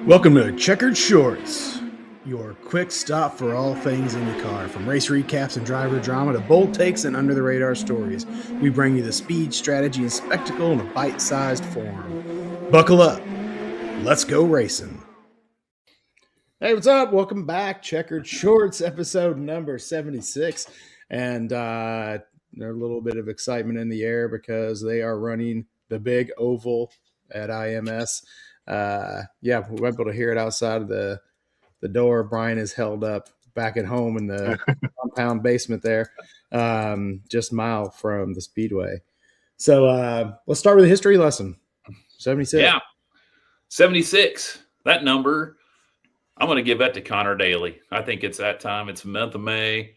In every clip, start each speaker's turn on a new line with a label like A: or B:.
A: Welcome to Checkered Shorts, your quick stop for all things IndyCar. From race recaps and driver drama to bold takes and under-the-radar stories, we bring you the speed, strategy, and spectacle in a bite-sized form. Buckle up. Let's go racing. Hey, what's up? Welcome back. Checkered Shorts, episode number 76. And there's a little bit of excitement in the air because they are running the big oval at IMS. We're able to hear it outside of the door. Brian is held up back at home in the compound basement there, just a mile from the speedway. So let's start with a history lesson. 76.
B: Yeah, 76. That number, I'm going to give that to Connor Daly. I think it's that time. It's the month of May.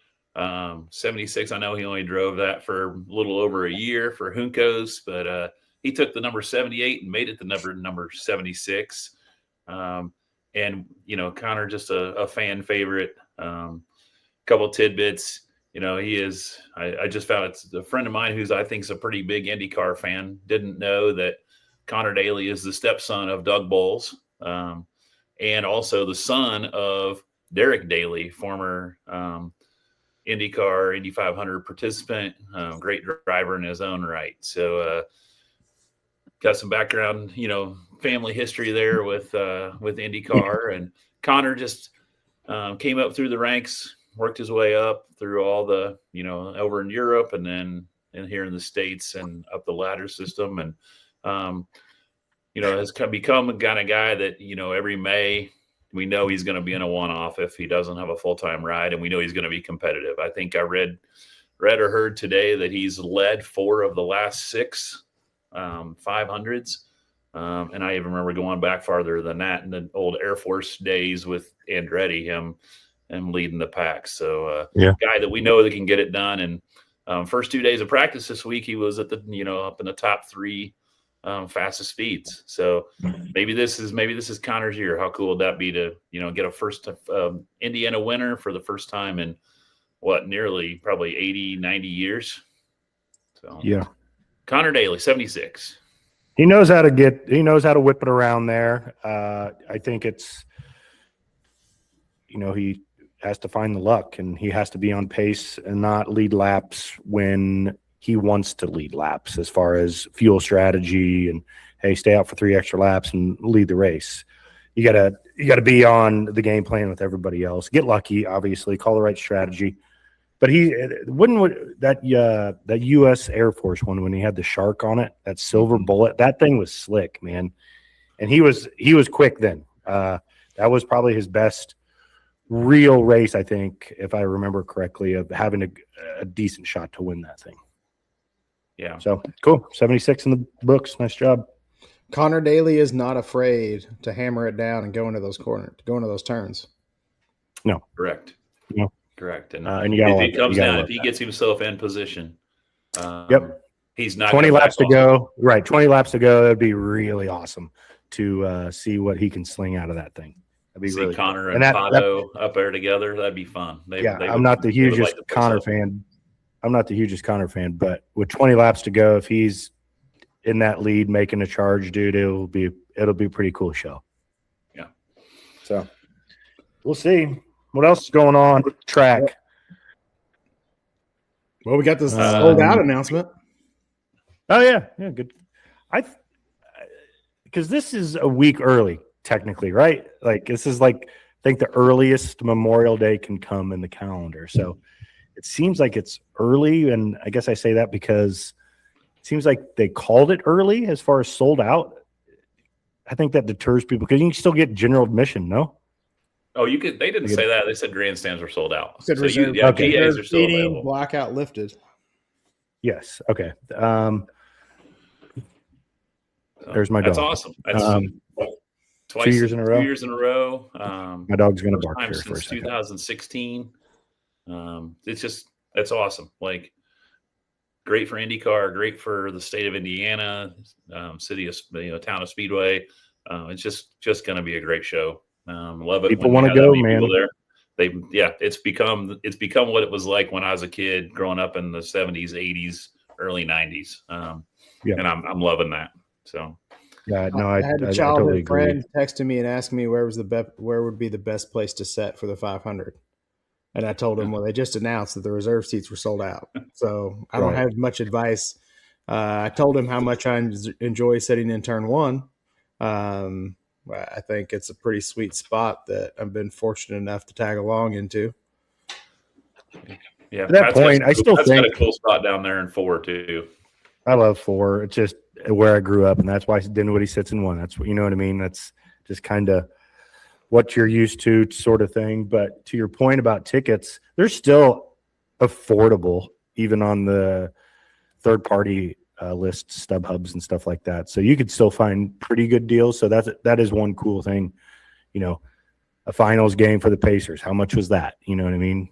B: 76. I know he only drove that for a little over a year for Juncos, but he took the number 78 and made it the number 76. And, Connor, just a fan favorite. Couple tidbits. He is, I just found it's a friend of mine who's, I think, is a pretty big IndyCar fan. Didn't know that Connor Daly is the stepson of Doug Bowles, and also the son of Derek Daly, former IndyCar, Indy 500 participant, great driver in his own right. So, got some background, family history there with IndyCar, and Connor just came up through the ranks, worked his way up through all the, over in Europe and then here in the States and up the ladder system. And, has become a kind of guy that, every May we know he's going to be in a one-off if he doesn't have a full-time ride, and we know he's going to be competitive. I think I read or heard today that he's led 4 of the last 6 500s. And I even remember going back farther than that in the old Air Force days with Andretti, him leading the pack. So guy that we know that can get it done. And first 2 days of practice this week, he was at the, up in the top 3 fastest speeds. So maybe this is Connor's year. How cool would that be to, get a first Indiana winner for the first time in nearly probably 80, 90 years. So
C: yeah.
B: Connor Daly, 76.
C: He knows how to whip it around there. I think it's, he has to find the luck, and he has to be on pace and not lead laps when he wants to lead laps, as far as fuel strategy and, hey, stay out for 3 extra laps and lead the race. You gotta be on the game plan with everybody else. Get lucky, obviously, call the right strategy. But that U.S. Air Force one, when he had the shark on it, that silver bullet, that thing was slick, man. And he was quick then. That was probably his best real race, I think, if I remember correctly, of having a decent shot to win that thing.
B: Yeah.
C: So cool. 76 in the books. Nice job.
A: Connor Daly is not afraid to hammer it down and go into those corners, go into those turns.
C: No.
B: Correct.
C: No.
B: Correct. And
C: if
B: it comes down, if he gets himself in position, he's not
C: 20 laps to go. Right. 20 laps to go. That'd be really awesome to see what he can sling out of that thing. That'd be really
B: Connor
C: cool.
B: and Pato up there together. That'd be fun.
C: I'm not the hugest Connor fan. I'm not the hugest Connor fan, but with 20 laps to go, if he's in that lead making a charge, dude, it'll be a pretty cool show.
B: Yeah.
C: So we'll see. What else is going on with the track?
A: Well, we got this sold out announcement.
C: Oh yeah, good. Because this is a week early, technically, right? Like this is I think the earliest Memorial Day can come in the calendar. So it seems like it's early, and I guess I say that because it seems like they called it early as far as sold out. I think that deters people because you can still get general admission, no?
B: Oh, you could. They didn't say that. They said grandstands were sold out.
A: Said
B: GAs are still available.
A: Blackout lifted.
C: Yes. Okay. There's my dog.
B: That's awesome. That's twice,
C: 2 years in a row.
B: 2 years in a row.
C: My dog's gonna bark
B: time
C: here for a
B: since
C: second.
B: 2016. It's awesome. Like, great for IndyCar, great for the state of Indiana, city of town of Speedway. It's just going to be a great show. Love it.
C: People want to go, man.
B: There. It's become what it was like when I was a kid growing up in the 70s, 80s, early 90s. And I'm loving that. So
C: Yeah, no,
A: I had a
C: I totally
A: childhood
C: agree.
A: friend texting me and asking me where would be the best place to set for the 500. And I told him, well, they just announced that the reserve seats were sold out. So I don't
C: Right.
A: have much advice. I told him how much I enjoy sitting in turn one. I think it's a pretty sweet spot that I've been fortunate enough to tag along into.
B: Yeah,
C: To that point, I still
B: Pat's got
C: think
B: a cool spot down there in 4 too.
C: I love 4. It's just where I grew up, and that's why Dinwiddie sits in 1. That's what, you know what I mean? That's just kind of what you're used to, sort of thing. But to your point about tickets, they're still affordable, even on the third-party list, StubHubs and stuff like that. So you could still find pretty good deals. So that is one cool thing. You know, a finals game for the Pacers. How much was that? You know what I mean?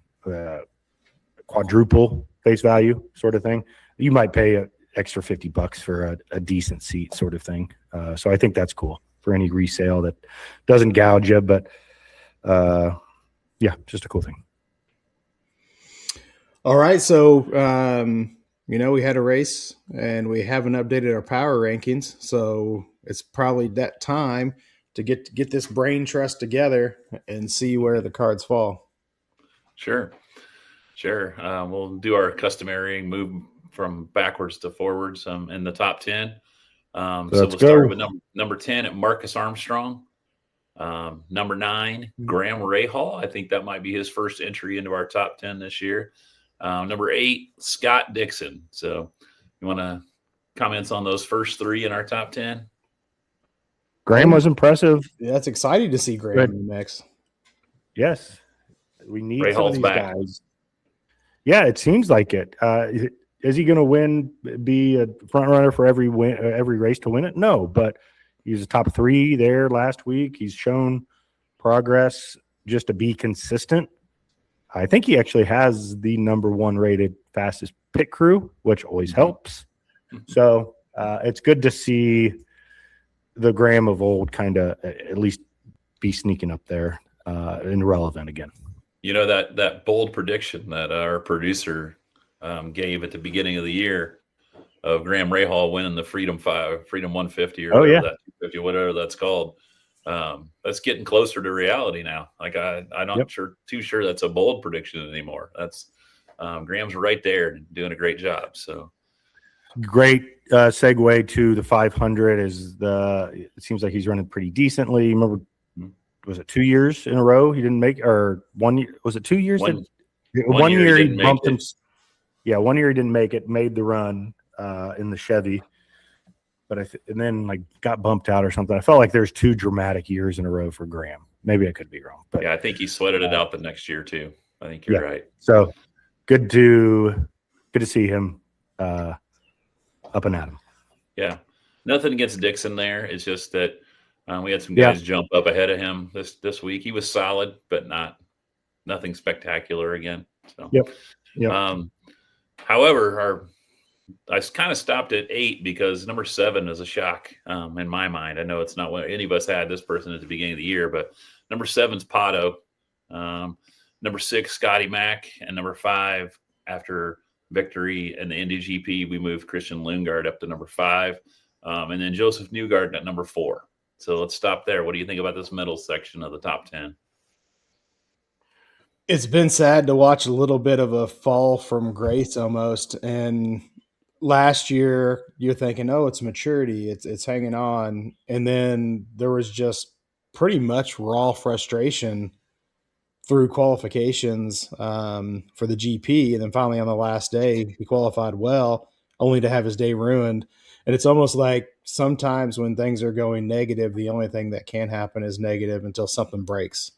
C: Quadruple face value, sort of thing. You might pay an extra $50 for a decent seat, sort of thing. So I think that's cool for any resale that doesn't gouge you. But yeah, just a cool thing.
A: All right, so we had a race and we haven't updated our power rankings, so it's probably that time to get this brain trust together and see where the cards fall.
B: Sure. We'll do our customary move from backwards to forwards in the top 10. So we'll start with number 10 at Marcus Armstrong. Number 9, Graham Rahal. I think that might be his first entry into our top 10 this year. Number 8, Scott Dixon. So you want to comments on those first 3 in our top 10?
C: Graham was impressive.
A: That's exciting to see Graham in the mix.
C: Yes. We need
B: Rahal's
C: some of these
B: back.
C: guys. Yeah, it seems like it. Is he going to win? Be a front runner for every race to win it? No, but he's a top 3 there last week. He's shown progress just to be consistent. I think he actually has the number 1 rated fastest pit crew, which always helps. So it's good to see the Graham of old kind of at least be sneaking up there and relevant again.
B: You know, that bold prediction that our producer gave at the beginning of the year of Graham Rahal winning the Freedom 150 or whatever that 250, whatever that's called. That's getting closer to reality now. Like I'm not too sure that's a bold prediction anymore. That's Graham's right there doing a great job. So
C: great segue to the 500 it seems like he's running pretty decently. Remember, was it 2 years in a row he didn't make, or 1 year? Was it 2 years? One year he bumped him. Yeah, 1 year he didn't make it, made the run in the Chevy, but and then like got bumped out or something. I felt like there's 2 dramatic years in a row for Graham. Maybe I could be wrong, but
B: yeah, I think he sweated it out the next year too. I think you're right.
C: So good to see him up and at him.
B: Yeah, nothing against Dixon there. It's just that we had some guys jump up ahead of him this week. He was solid, but nothing spectacular again. So however, I kind of stopped at 8 because number 7 is a shock in my mind. I know it's not what any of us had this person at the beginning of the year, but number 7's Pato. Number 6, Scotty Mack, and number 5 after victory in the Indy GP, we moved Christian Lundgaard up to number 5, and then Joseph Newgarden at number 4. So let's stop there. What do you think about this middle section of the top 10?
A: It's been sad to watch a little bit of a fall from grace almost. And last year you're thinking, oh, it's maturity. It's hanging on. And then there was just pretty much raw frustration through qualifications for the GP. And then finally on the last day, he qualified well, only to have his day ruined. And it's almost like sometimes when things are going negative, the only thing that can happen is negative until something breaks.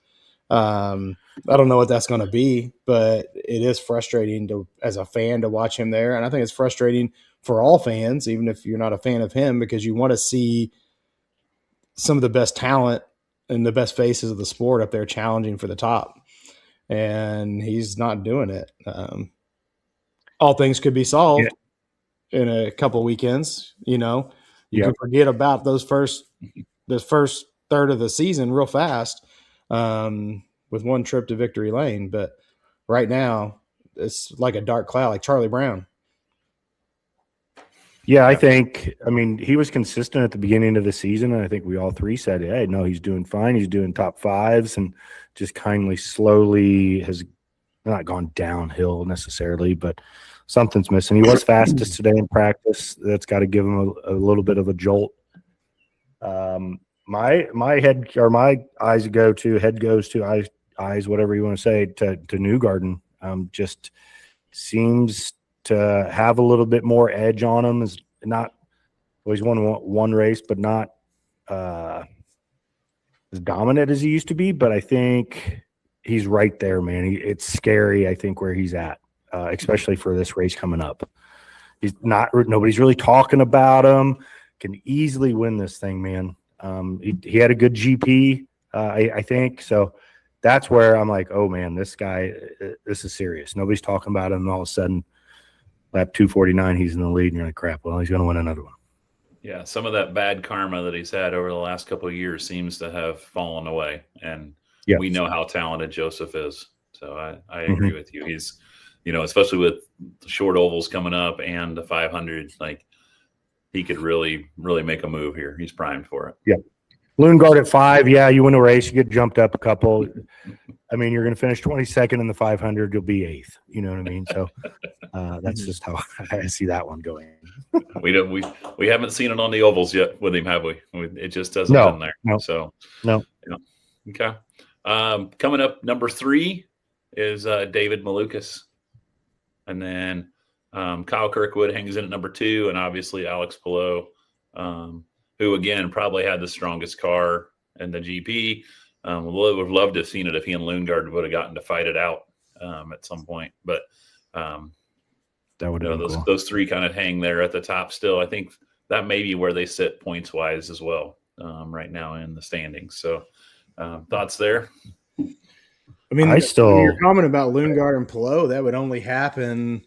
A: I don't know what that's going to be, but it is frustrating as a fan to watch him there. And I think it's frustrating for all fans, even if you're not a fan of him, because you want to see some of the best talent and the best faces of the sport up there challenging for the top. And he's not doing it. All things could be solved in a couple weekends. You can forget about this first third of the season real fast with one trip to victory lane. But right now it's like a dark cloud, like Charlie Brown.
C: Yeah, I think, I mean, he was consistent at the beginning of the season, and I think we all three said, hey, no, he's doing fine. He's doing top fives, and just kindly, slowly has not gone downhill necessarily, but something's missing. He was fastest today in practice. That's got to give him a little bit of a jolt. My head or my eyes go to head goes to eyes, whatever you want to say, to Newgarden. Just seems to have a little bit more edge on him. Is not he's won one race, but not as dominant as he used to be. But I think he's right there, man. It's scary, I think, where he's at, especially for this race coming up. He's not. Nobody's really talking about him. Can easily win this thing, man. He had a good GP, I think. So that's where I'm like, oh man, this guy, this is serious. Nobody's talking about him. And all of a sudden, lap 249, he's in the lead, and you're like, crap. Well, he's going to win another one.
B: Yeah, some of that bad karma that he's had over the last couple of years seems to have fallen away, and we know how talented Joseph is. So I agree with you. He's, especially with the short ovals coming up and the 500, like he could really, really make a move here. He's primed for it.
C: Yeah. Lundgaard at 5. Yeah, you win a race, you get jumped up a couple. I mean, you're going to finish 22nd in the 500. You'll be 8th. You know what I mean? So that's just how I see that one going.
B: We haven't seen it on the ovals yet with him, have we? It just hasn't been there.
C: No.
B: So
C: no.
B: Okay. Coming up, number 3 is David Malukas, and then Kyle Kirkwood hangs in at number 2, and obviously Alex Palou, who again probably had the strongest car in the GP. Would have loved to have seen it if he and Lundgaard would have gotten to fight it out at some point, but
C: that would have cool.
B: Those 3 kind of hang there at the top still. I think that may be where they sit points wise as well right now in the standings. So thoughts there?
A: I mean, your comment about Lundgaard and Palou, that would only happen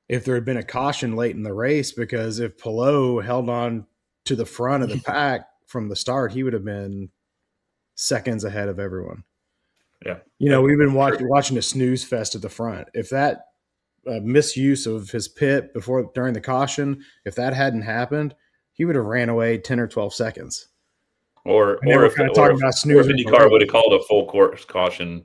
A: if there had been a caution late in the race, because if Palou held on to the front of the pack from the start, he would have been seconds ahead of everyone.
B: Yeah.
A: We've been watching a snooze fest at the front. If that misuse of his pit during the caution, if that hadn't happened, he would have ran away 10 or 12 seconds.
B: Or if IndyCar would have called a full course caution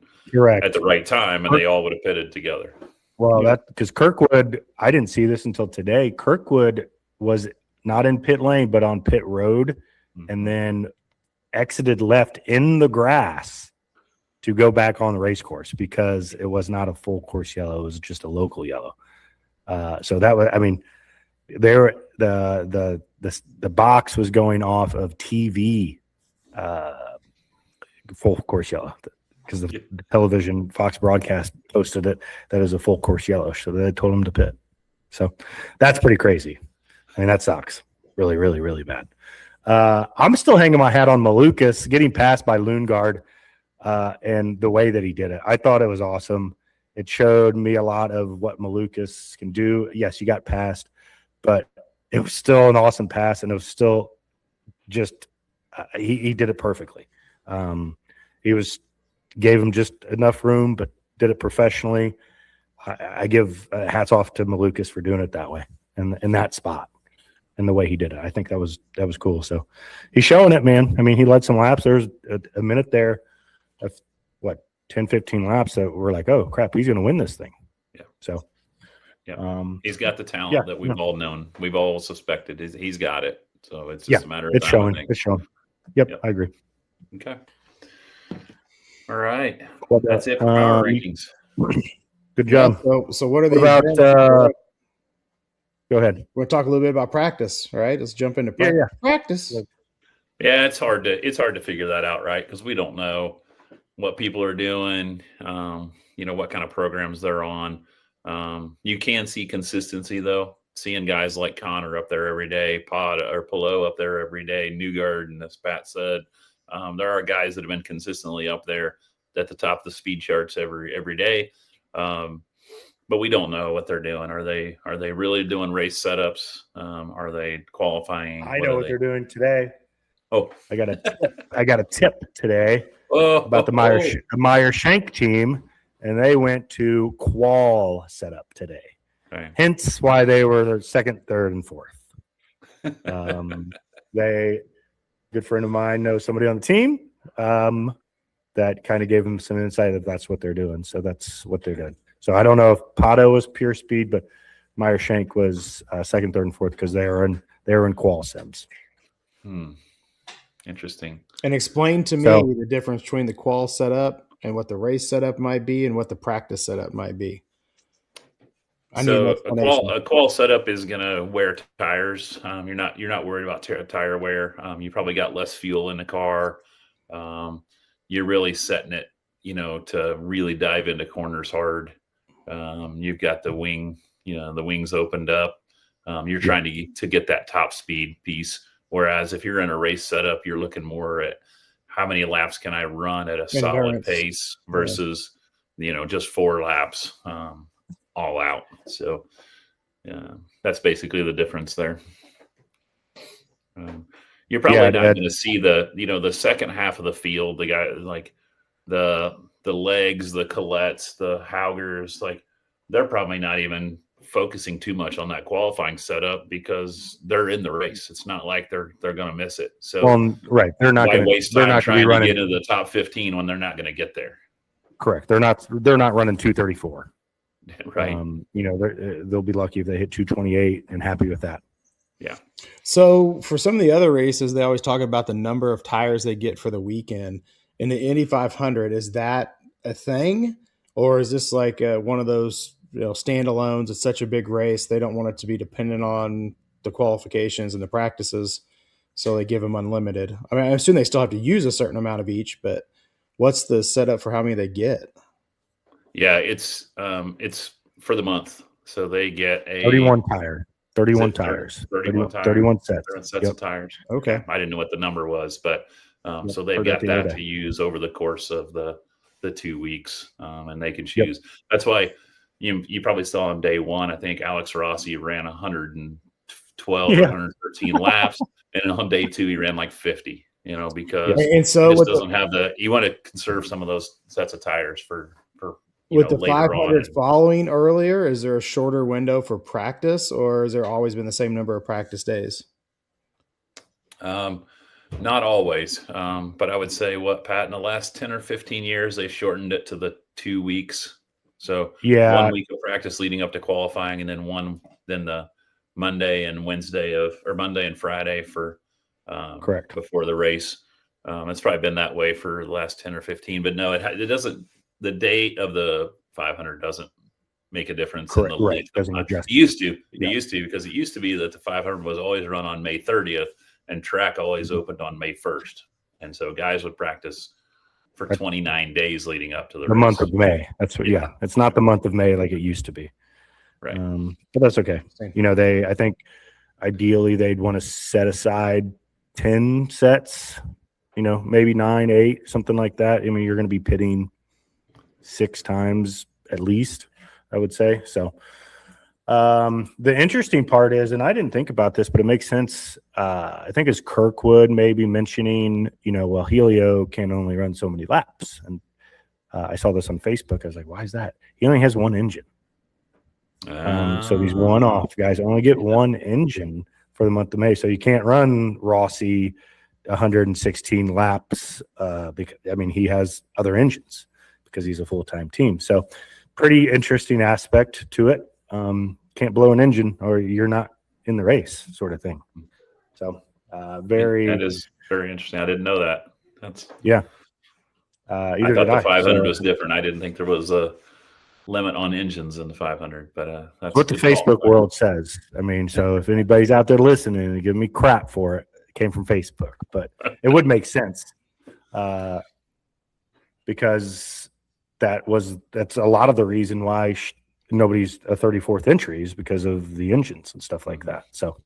B: at the right time, and they all would have pitted together.
C: Well, that because Kirkwood, I didn't see this until today. Kirkwood was not in pit lane, but on pit road, and then exited left in the grass to go back on the race course because it was not a full course yellow. It was just a local yellow. So that was, I mean, there, the box was going off of TV, full course yellow, because the television Fox broadcast posted it. That is a full course yellow. So they told him to pit. So that's pretty crazy. I mean, that sucks. Really, really, really bad. I'm still hanging my hat on Malukas getting passed by Lundgaard and the way that he did it. I thought it was awesome. It showed me a lot of what Malukas can do. Yes, he got passed, but it was still an awesome pass, and it was still just he did it perfectly. Gave him just enough room, but did it professionally. I give hats off to Malukas for doing it that way and in that spot. And the way he did it, I think that was cool. So he's showing it, man. I mean, he led some laps. There's a minute there of 10, 15 laps that we're like, oh crap, he's going to win this thing.
B: Yeah.
C: So,
B: he's got the talent that we've all known. We've all suspected he's got it. So it's just a matter of time.
C: It's showing. Yep, I agree.
B: Okay. All right. That's it for our rankings.
C: Good job.
A: So what are the
C: about? Go ahead.
A: We'll talk a little bit about practice, right? Let's jump into practice.
B: Yeah, it's hard to figure that out, right? Because we don't know what people are doing, what kind of programs they're on. You can see consistency, though. Seeing guys like Connor up there every day, Palou up there every day, Newgarden, and as Pat said, there are guys that have been consistently up there at the top of the speed charts every day. But we don't know what they're doing. Are they really doing race setups? Are they qualifying?
C: I know what they're doing today.
B: Oh,
C: I got a tip today about the Meyer Shank team, and they went to qual setup today.
B: Okay.
C: Hence why they were second, third, and fourth. Good friend of mine knows somebody on the team that kind of gave him some insight that that's what they're doing. So that's what they're doing. So I don't know if Pato was pure speed, but Meyer Shank was second, third, and fourth because they were in qual sims.
B: Interesting.
A: And explain to me the difference between the qual setup and what the race setup might be and what the practice setup might be.
B: So a qual setup is going to wear tires. You're not worried about tire wear. You probably got less fuel in the car. You're really setting it, to really dive into corners hard. You've got the wing, the wings opened up. You're trying to get that top speed piece. Whereas if you're in a race setup, you're looking more at how many laps can I run at a solid pace versus, just 4 laps all out. So that's basically the difference there. You're probably not going to see the second half of the field, the guy like the legs, the Colettes, the Haugers, like they're probably not even focusing too much on that qualifying setup because they're in the race. It's not like they're going to miss it. So
C: they're not going to
B: waste time trying to get into the top 15 when they're not going to get there.
C: Correct. They're not running 234.
B: Right.
C: They'll be lucky if they hit 228 and happy with that.
B: Yeah.
A: So for some of the other races, they always talk about the number of tires they get for the weekend. In the Indy 500, is that a thing, or is this like one of those standalones? It's such a big race, they don't want it to be dependent on the qualifications and the practices, so they give them unlimited. I mean, I assume they still have to use a certain amount of each, but what's the setup for how many they get?
B: Yeah, it's for the month, so they get a
C: 31 tires. 31 sets.
B: 31 sets of tires.
A: Okay.
B: I didn't know what the number was, but so they've got that to use over the course of the 2 weeks, and they can choose. That's why you probably saw on day one, I think Alex Rossi ran 112 or 113 laps, and on day 2 he ran like 50. Because
A: and so
B: he just doesn't have you want to conserve some of those sets of tires for
A: with the 500 following earlier, is there a shorter window for practice, or has there always been the same number of practice days?
B: Not always, but I would say Pat, in the last 10 or 15 years, they shortened it to the 2 weeks. So 1 week of practice leading up to qualifying, and then the Monday and Monday and Friday for
C: correct
B: before the race. It's probably been that way for the last 10 or 15, but no, it doesn't. The date of the 500 doesn't make a difference in the length. It used to because it used to be that the 500 was always run on May 30th and track always opened on May 1st. And so guys would practice for 29 days leading up to the race.
C: Month of May. That's what, it's not the month of May like it used to be.
B: Right.
C: But that's okay. I think ideally they'd want to set aside 10 sets, maybe 9, 8, something like that. I mean, you're going to be pitting 6 times at least, I would say. So the interesting part is, and I didn't think about this, but it makes sense. I think it's Kirkwood maybe mentioning, Helio can only run so many laps. And I saw this on Facebook. I was like, why is that? He only has 1 engine. So these one-off guys only get 1 engine for the month of May. So you can't run Rossi 116 laps because, he has other engines because he's a full-time team. So pretty interesting aspect to it. Can't blow an engine or you're not in the race sort of thing. So
B: that is very interesting. I didn't know that. That's I thought the 500 was different. I didn't think there was a limit on engines in the 500, but that's
C: what the Facebook world says. So if anybody's out there listening and giving me crap for it, it came from Facebook, but it would make sense because that's a lot of the reason why nobody's a 34th entry is because of the engines and stuff like that. So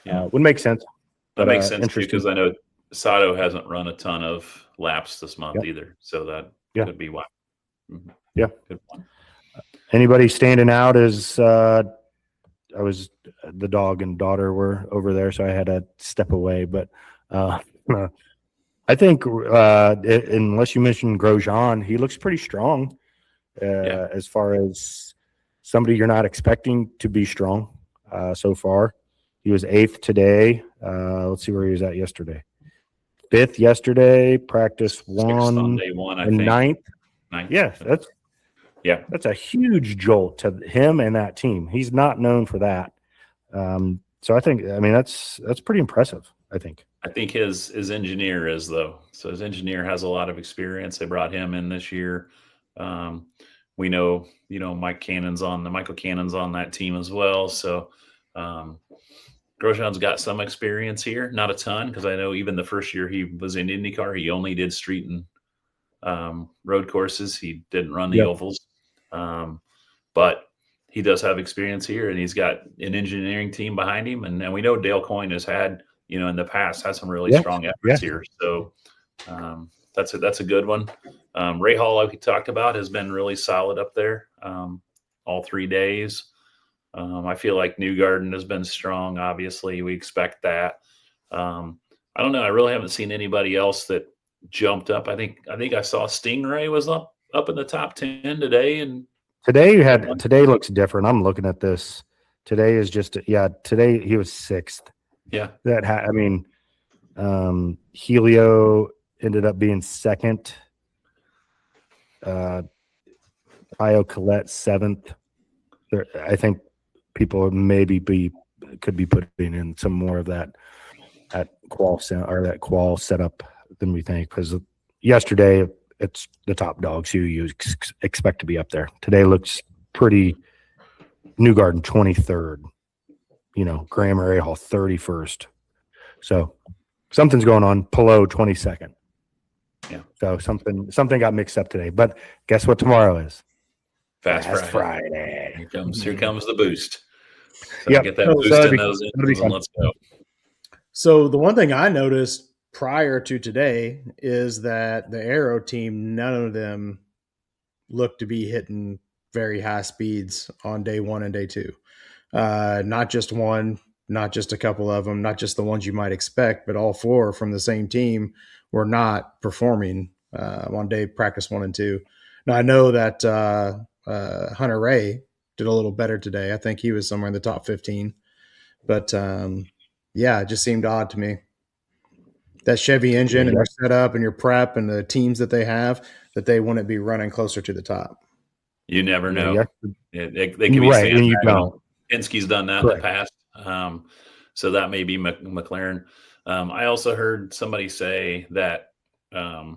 C: it would make sense.
B: That makes sense too, because I know Sato hasn't run a ton of laps this month either. So that could be why. Mm-hmm.
C: Yeah.
B: Good point.
C: Anybody standing out as the dog and daughter were over there, so I had to step away. But I think unless you mentioned Grosjean, he looks pretty strong as far as somebody you're not expecting to be strong so far. He was 8th today. Let's see where he was at yesterday. 5th yesterday. Practice 1
B: on day 1, I
C: and
B: think.
C: 9th. Yes, that's a huge jolt to him and that team. He's not known for that. So I think, that's pretty impressive, I think.
B: I think his engineer is, though. So his engineer has a lot of experience. They brought him in this year. We know, Michael Cannon's on that team as well. So Grosjean's got some experience here, not a ton, because I know even the first year he was in IndyCar, he only did street and road courses. He didn't run the ovals. But he does have experience here, and he's got an engineering team behind him. And we know Dale Coyne has had, in the past, had some really strong efforts here. So that's a good one. Ray Hall, like we talked about, has been really solid up there all 3 days. I feel like Newgarden has been strong. Obviously, we expect that. I don't know. I really haven't seen anybody else that jumped up. I think I saw Stingray was up in the top 10 today. And
C: today looks different. I'm looking at this. Today is today he was 6th.
B: Yeah.
C: Helio ended up being 2nd. Io Colette 7th. I think people could be putting in some more of that qual setup than we think, because yesterday it's the top dogs who you expect to be up there. Today looks pretty. Newgarden 23rd. Graham Rahal 31st. So something's going on. Pelot 22nd.
B: Yeah.
C: So something got mixed up today. But guess what tomorrow is?
B: Fast
C: Friday.
B: Here comes the boost. So
C: yep.
B: Get that boost in those engines and let's go.
A: So the one thing I noticed prior to today is that the Aero team, none of them looked to be hitting very high speeds on day 1 and day 2. Not just one, not just a couple of them, not just the ones you might expect, but all 4 from the same team were not performing on day practice 1 and 2. Now, I know that Hunter Ray did a little better today. I think he was somewhere in the top 15. But, it just seemed odd to me. That Chevy engine and their setup and your prep and the teams that they have, that they wouldn't be running closer to the top.
B: You never know. They can
C: be
B: right,
C: and you don't.
B: Penske's done that in the past. So that may be McLaren. I also heard somebody say that, a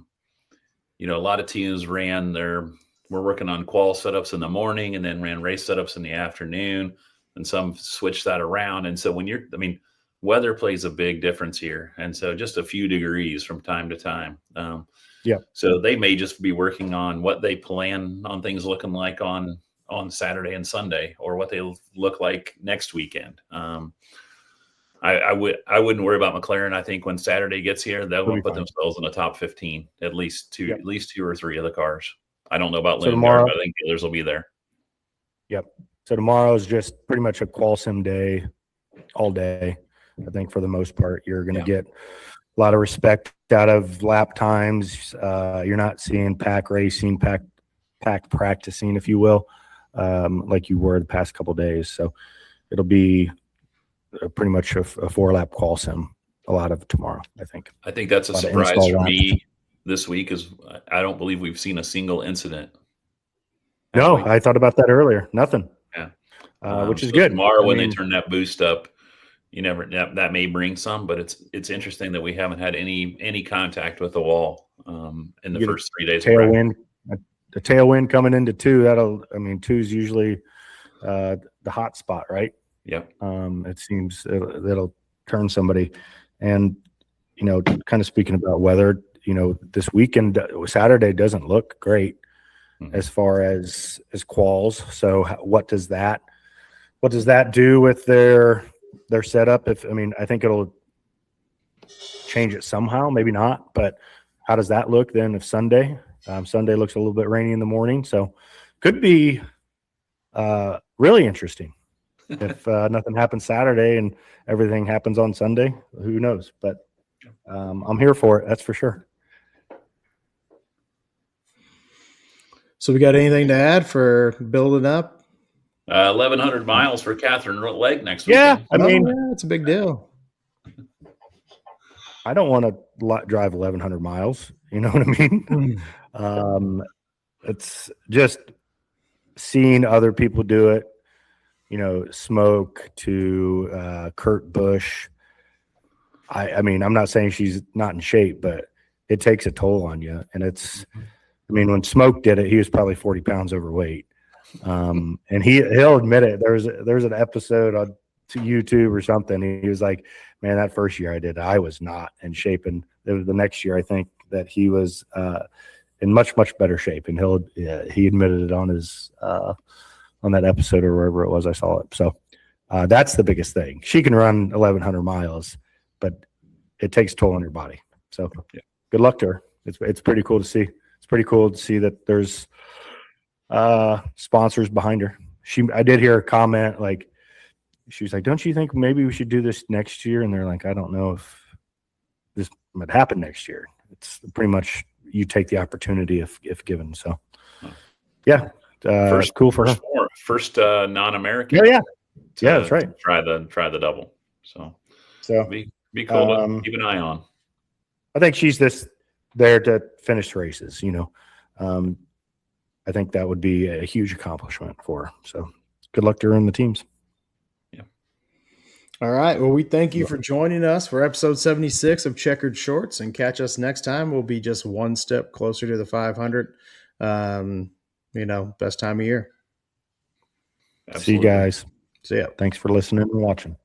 B: lot of teams we're working on qual setups in the morning and then ran race setups in the afternoon, and some switched that around. And so weather plays a big difference here. And so just a few degrees from time to time. So they may just be working on what they plan on things looking like on Saturday and Sunday, or what they look like next weekend. I wouldn't worry about McLaren. I think when Saturday gets here, they'll put themselves in the top 15, at least two or three of the cars. I don't know about Lindgren, but I think the others will be there.
C: Yep. So tomorrow is just pretty much a qual sim day all day. I think for the most part, you're going to get a lot of respect out of lap times. You're not seeing pack racing, pack practicing, if you will, like you were the past couple of days. So it'll be pretty much a 4-lap qual sim a lot of tomorrow, I think.
B: I think that's a surprise for me this week, is I don't believe we've seen a single incident.
C: No, I thought about that earlier. Nothing.
B: Yeah.
C: Which is good.
B: Tomorrow, when they turn that boost up, that may bring some, but it's interesting that we haven't had any contact with the wall in the first 3 days.
C: Tailwind, the tailwind coming into 2. 2's usually the hot spot, right?
B: Yep.
C: It seems that'll turn somebody. And kind of speaking about weather, this weekend, Saturday doesn't look great as far as quals. So what does that do with their setup? I think it'll change it somehow, maybe not, but how does that look then if Sunday looks a little bit rainy in the morning? So could be really interesting if nothing happens Saturday and everything happens on Sunday. Who knows? But I'm here for it. That's for sure.
A: So we got anything to add for building up?
B: 1,100 miles for Catherine Lake next
C: Yeah,
B: weekend.
C: I mean,
A: yeah, it's a big deal.
C: I don't want to drive 1,100 miles. You know what I mean? It's just seeing other people do it. You know, Smoke to Kurt Busch. I mean, I'm not saying she's not in shape, but it takes a toll on you. And it's, I mean, when Smoke did it, he was probably 40 pounds overweight. And he'll admit it. There's an episode on to YouTube or something. He was like, man, that first year I did, I was not in shape. And it was the next year, I think that he was in much, much better shape. And he admitted it on his, on that episode or wherever it was, I saw it. So that's the biggest thing. She can run 1,100 miles, but it takes a toll on your body. So good luck to her. It's pretty cool to see. It's pretty cool to see that there's sponsors behind her. I did hear a comment, like, she was like, don't you think maybe we should do this next year? And they're like, I don't know if this might happen next year. It's pretty much you take the opportunity if given. So yeah. Cool for her.
B: First non-American.
C: Yeah, that's right.
B: Try the double. So be cool to keep an eye on.
C: I think she's there to finish races. You know, I think that would be a huge accomplishment for her. So good luck to her and the teams.
B: Yeah.
A: All right. Well, we thank you for joining us for episode 76 of Checkered Shorts, and catch us next time. We'll be just one step closer to the 500. You know, best time of year.
C: Absolutely. See you guys.
A: See ya.
C: Thanks for listening and watching.